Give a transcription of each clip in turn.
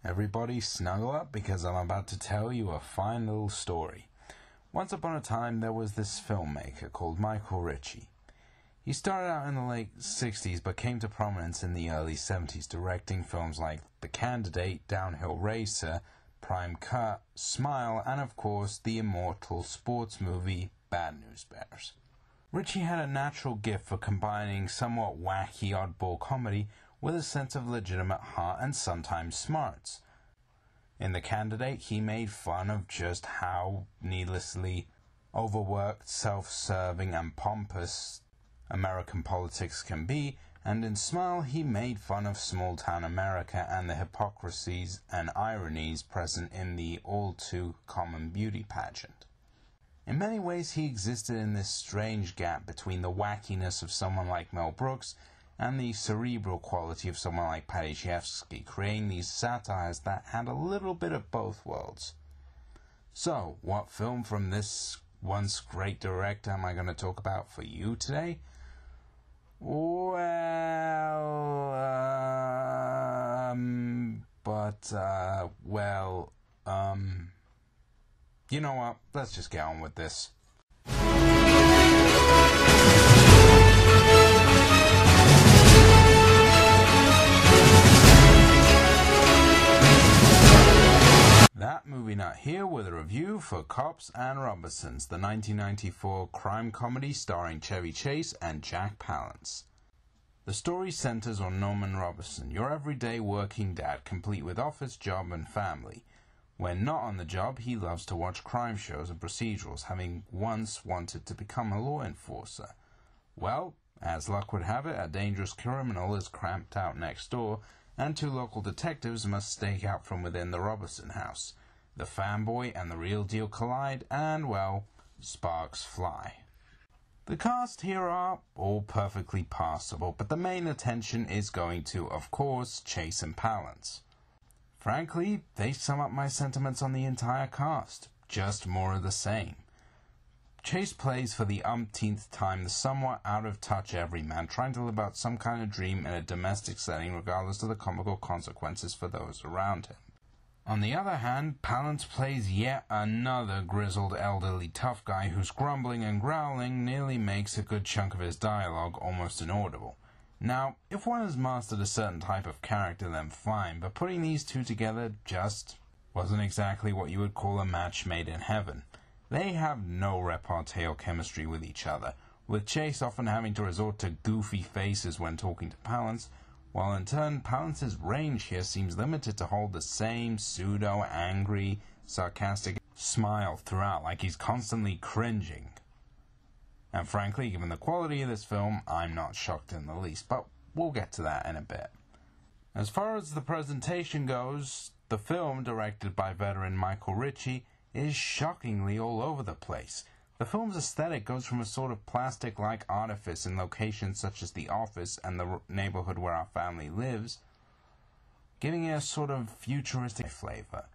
Everybody snuggle up because I'm about to tell you a fine little story. Once upon a time there was this filmmaker called Michael Ritchie. He started out in the late 60s but came to prominence in the early 70s, directing films like The Candidate, Downhill Racer, Prime Cut, Smile, and of course the immortal sports movie Bad News Bears. Ritchie had a natural gift for combining somewhat wacky oddball comedy with a sense of legitimate heart and sometimes smarts. In The Candidate, he made fun of just how needlessly overworked, self-serving, and pompous American politics can be, and in Smile, he made fun of small-town America and the hypocrisies and ironies present in the all-too-common beauty pageant. In many ways, he existed in this strange gap between the wackiness of someone like Mel Brooks and the cerebral quality of someone like Paddy Chayefsky, creating these satires that had a little bit of both worlds. So, what film from this once great director am I going to talk about for you today? Well, you know what? Let's just get on with this. That Movie Nut here with a review for Cops and Robbersons, the 1994 crime comedy starring Chevy Chase and Jack Palance. The story centers on Norman Robertson, your everyday working dad, complete with office, job, and family. When not on the job, he loves to watch crime shows and procedurals, having once wanted to become a law enforcer. Well, as luck would have it, a dangerous criminal is camped out next door, and two local detectives must stake out from within the Robertson house. The fanboy and the real deal collide, and, well, sparks fly. The cast here are all perfectly passable, but the main attention is going to, of course, Chase and Palance. Frankly, they sum up my sentiments on the entire cast. Just more of the same. Chase plays for the umpteenth time the somewhat out-of-touch everyman, trying to live out some kind of dream in a domestic setting regardless of the comical consequences for those around him. On the other hand, Palance plays yet another grizzled elderly tough guy whose grumbling and growling nearly makes a good chunk of his dialogue almost inaudible. Now, if one has mastered a certain type of character, then fine, but putting these two together just wasn't exactly what you would call a match made in heaven. They have no repartee or chemistry with each other, with Chase often having to resort to goofy faces when talking to Palance, while in turn Palance's range here seems limited to hold the same pseudo-angry, sarcastic smile throughout, like he's constantly cringing. And frankly, given the quality of this film, I'm not shocked in the least, but we'll get to that in a bit. As far as the presentation goes, the film, directed by veteran Michael Ritchie, is shockingly all over the place. The film's aesthetic goes from a sort of plastic-like artifice in locations such as the office and the neighborhood where our family lives, giving it a sort of futuristic flavor.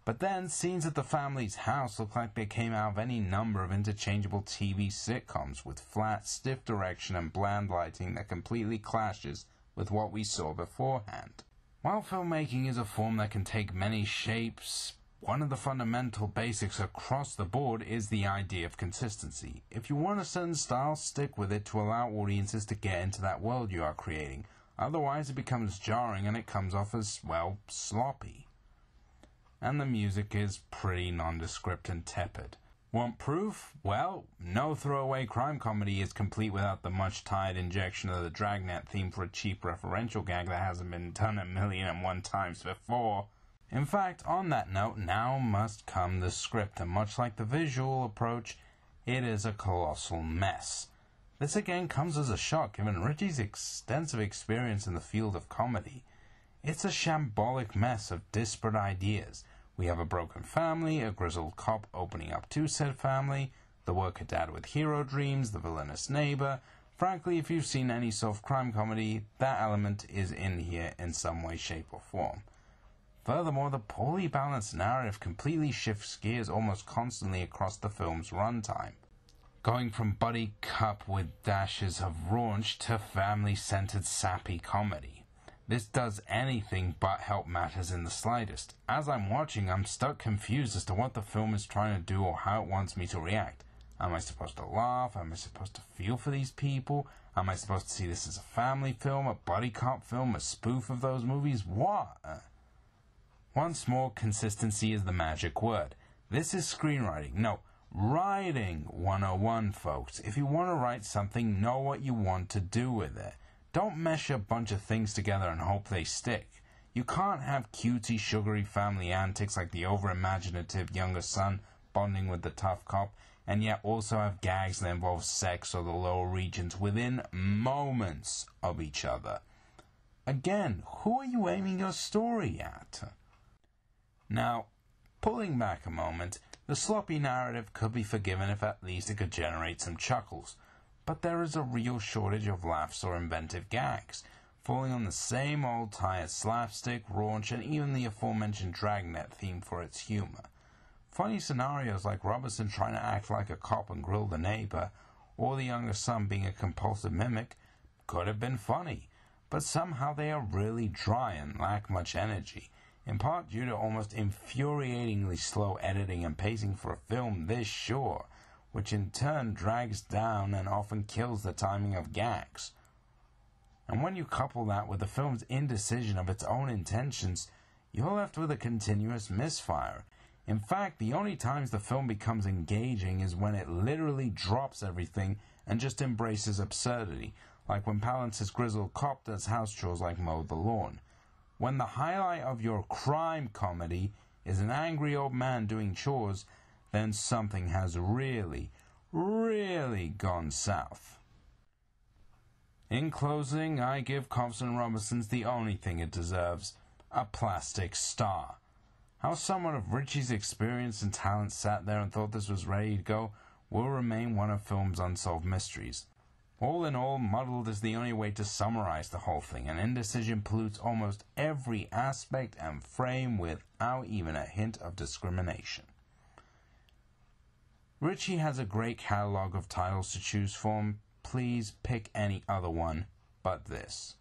But then, scenes at the family's house look like they came out of any number of interchangeable TV sitcoms, with flat, stiff direction and bland lighting that completely clashes with what we saw beforehand. While filmmaking is a form that can take many shapes, one of the fundamental basics across the board is the idea of consistency. If you want a certain style, stick with it to allow audiences to get into that world you are creating. Otherwise, it becomes jarring and it comes off as, well, sloppy. And the music is pretty nondescript and tepid. Want proof? Well, no throwaway crime comedy is complete without the much-tired injection of the Dragnet theme for a cheap referential gag that hasn't been done 1,000,001 times before. In fact, on that note, now must come the script, and much like the visual approach, it is a colossal mess. This again comes as a shock, given Ritchie's extensive experience in the field of comedy. It's a shambolic mess of disparate ideas. We have a broken family, a grizzled cop opening up to said family, the worker dad with hero dreams, the villainous neighbor. Frankly, if you've seen any soft crime comedy, that element is in here in some way, shape, or form. Furthermore, the poorly balanced narrative completely shifts gears almost constantly across the film's runtime, going from buddy cop with dashes of raunch to family-centered sappy comedy. This does anything but help matters in the slightest. As I'm watching, I'm stuck confused as to what the film is trying to do or how it wants me to react. Am I supposed to laugh? Am I supposed to feel for these people? Am I supposed to see this as a family film, a buddy cop film, a spoof of those movies? What? Once more, consistency is the magic word. This is screenwriting. No, writing 101, folks. If you want to write something, know what you want to do with it. Don't mesh a bunch of things together and hope they stick. You can't have cutesy, sugary family antics like the over-imaginative younger son bonding with the tough cop, and yet also have gags that involve sex or the lower regions within moments of each other. Again, who are you aiming your story at? Now, pulling back a moment, the sloppy narrative could be forgiven if at least it could generate some chuckles. But there is a real shortage of laughs or inventive gags, falling on the same old tired slapstick, raunch, and even the aforementioned dragnet theme for its humor. Funny scenarios like Robberson trying to act like a cop and grill the neighbor, or the younger son being a compulsive mimic, could have been funny, but somehow they are really dry and lack much energy, in part due to almost infuriatingly slow editing and pacing for a film this short, which in turn drags down and often kills the timing of gags. And when you couple that with the film's indecision of its own intentions, you're left with a continuous misfire. In fact, the only times the film becomes engaging is when it literally drops everything and just embraces absurdity, like when Palance's grizzled cop does house chores like mow the lawn. When the highlight of your crime comedy is an angry old man doing chores, then something has really, really gone south. In closing, I give Cops and Robbersons the only thing it deserves, a plastic star. How someone of Richie's experience and talent sat there and thought this was ready to go will remain one of film's unsolved mysteries. All in all, muddled is the only way to summarize the whole thing, and indecision pollutes almost every aspect and frame without even a hint of discrimination. Richie has a great catalog of titles to choose from. Please pick any other one but this.